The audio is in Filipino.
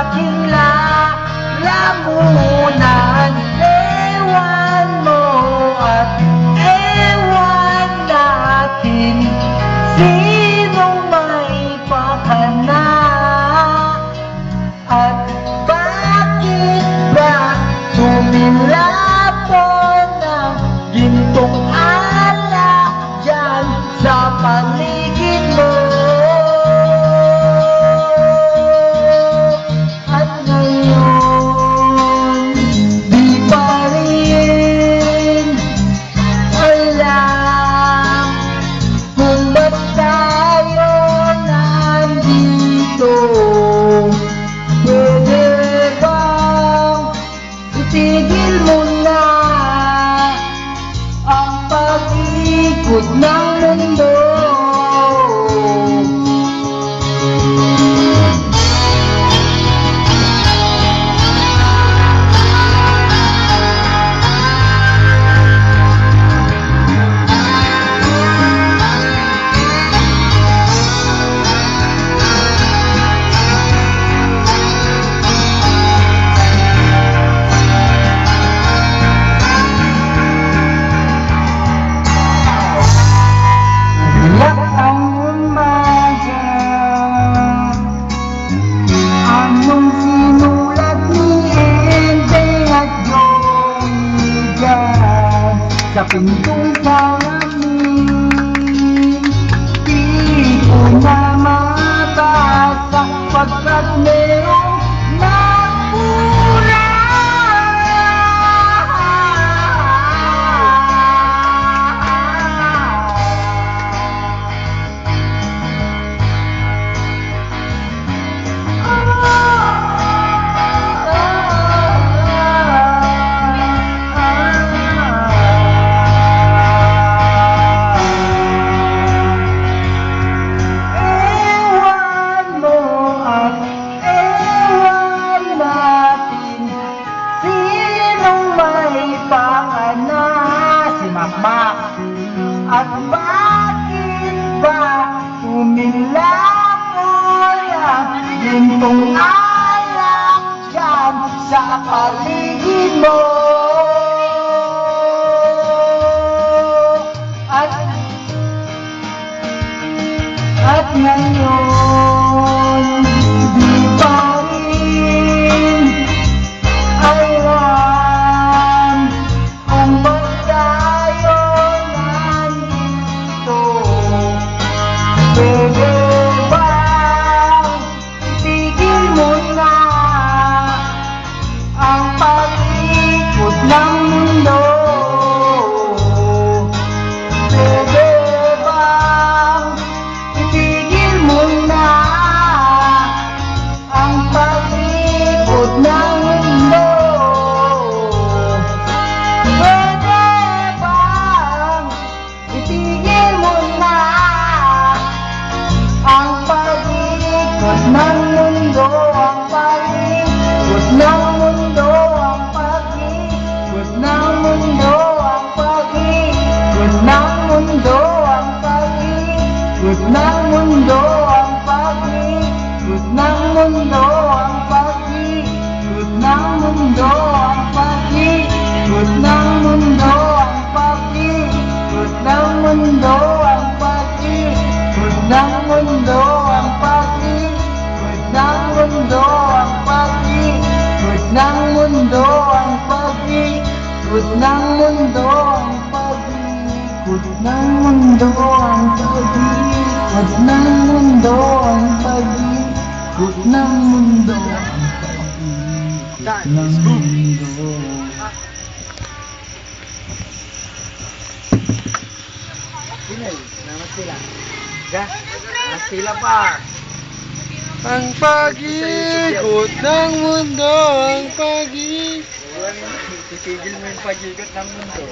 aking lalamunan. Ewan mo at ewan natin, sinong may pakana. At bakit ba tumilapo ng gintong alak dyan sa paligid mo? At ngayon, di pa rin alam kung ba't tayo nandito. Pwede bang itigil mo na ang pag-ikot ng mundo? Sa pintong salamin, di ko na mabasa pagkat merong nagpura. At bakit ba tumilapoy ang gintong alak dyan sa paligid mo? At ngayon, di pa rin alam kung ba't tayo nandito. Pwede bang itigil mo na ang pag-ikot ng mundo? Pwede bang itigil mo na ang pag-ikot ng mundo? Pwede bang itigil mo na ang pag-ikot ng mundo? Ang pag-ikot ng mundo, ang pag-ikot ng mundo, ang pag-ikot ng mundo, ang pag-ikot ng mundo, ang pag-ikot ng mundo, ang pag-ikot ng mundo, ang pag-ikot ng mundo, ang pag-ikot ng mundo, ang pag-ikot ng mundo, ang pag-ikot ng mundo, ang pag-ikot ng mundo, ang pag-ikot ng mundo, ang pag-ikot ng mundo, ang pag-ikot ng mundo, ang pag-ikot ng mundo, ang pag-ikot ng mundo. Namas sila. Namas sila pa. Ang pag-ikot ng mundo, ang pag-ikot. Titigil mo yung pag-ikot ng mundo.